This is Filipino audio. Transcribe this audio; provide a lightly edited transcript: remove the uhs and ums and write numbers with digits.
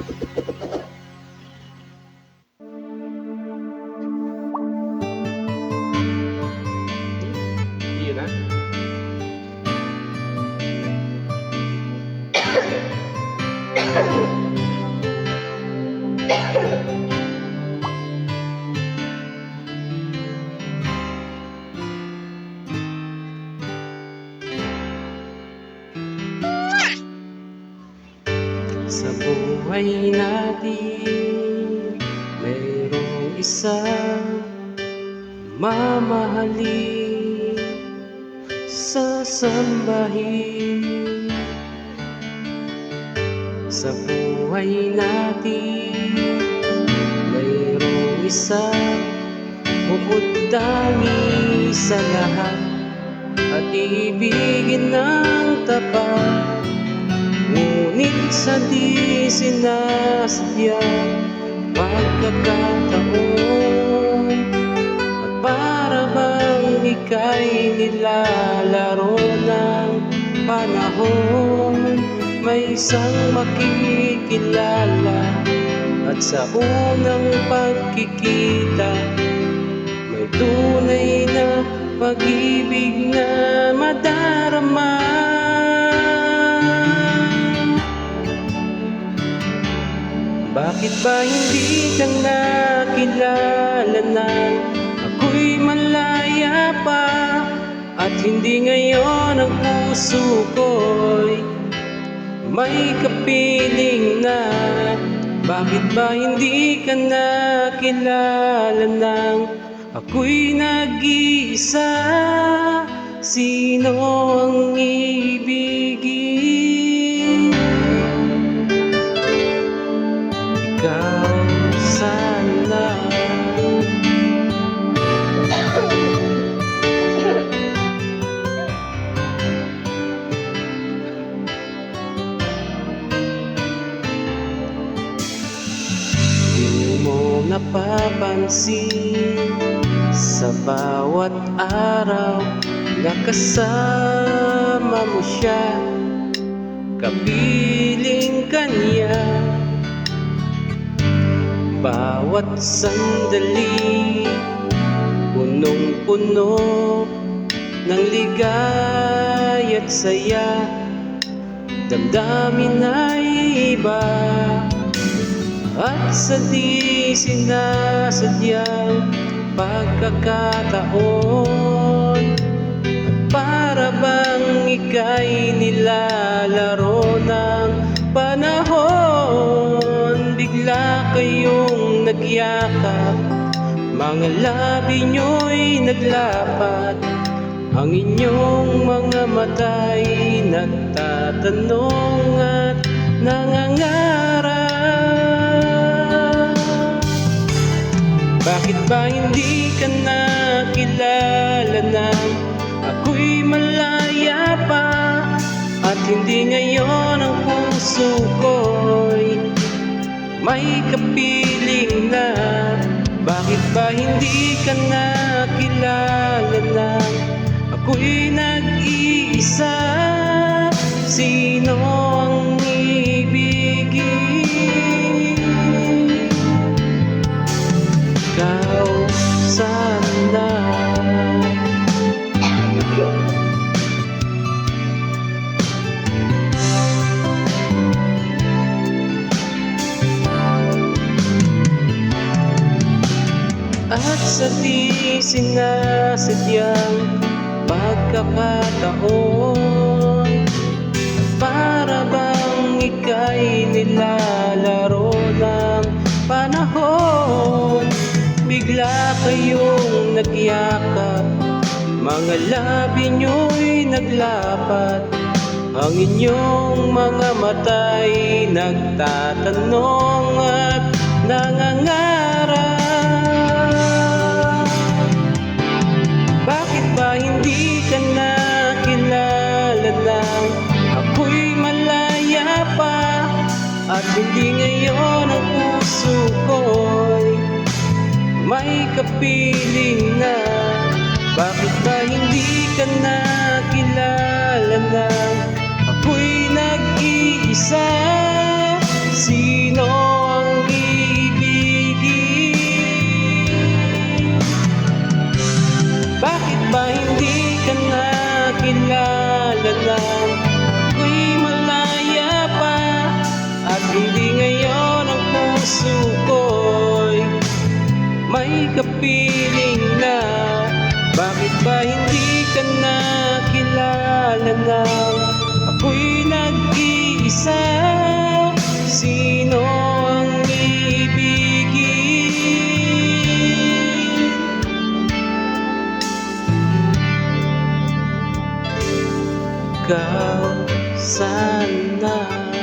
Yun na. Sa buhay natin, mayroong isang mamahalin, sasambahin. Sa buhay natin, mayroong isang bukod-tangi sa lahat at ibigin ng tapat. Ngunit sa di sinasadyang pagkakataon, at para bang ika'y nilalaro ng panahon, may isang makikilala at sa unang pagkikita may tunay na pag-ibig na madarama. Bakit ba hindi ka nakilala na ako'y malaya pa, at hindi ngayon ang puso ko'y may kapiling na? Bakit ba hindi ka nakilala nang ako'y nag-iisa? Sino ang ibigin? Ikaw sana. Di mo napapansin sa bawat araw na kasama mo siya, kapiling ka niya. Bawat sandali, punong-puno ng ligaya't saya, damdamin ay iba. At sa di sinasadyang pagkakataon, at para bang ika'y nilalaro ng panahon, bigla kayong nagyakap, mga labi nyo'y naglapat, ang inyong mga mata'y nagtatanong at nangangarap. Bakit ba hindi ka nakilala na ako'y malaya pa, at hindi ngayon ang puso ko'y may kapiling na? Bakit ba hindi ka nakilala na ako'y nag-iisa? Sino ang ibigin? Ikaw sana. At sa di sinasadyang pagkakataon, para bang ika'y nilalaro ng panahon, bigla kayong nagyakap, mga labi nyo'y naglapat, ang inyong mga mata'y nagtatanong at nangangarap. Bakit ba hindi ka nakilala na ako'y malaya pa, at hindi ngayon ang puso ko'y may kapiling na? Bakit ba hindi ka nakilala na ako'y nag-iisa? Sino kapiling na? Bakit ba hindi ka nakilala na ako'y nag-iisa? Sino ang iibigin? Ikaw sana.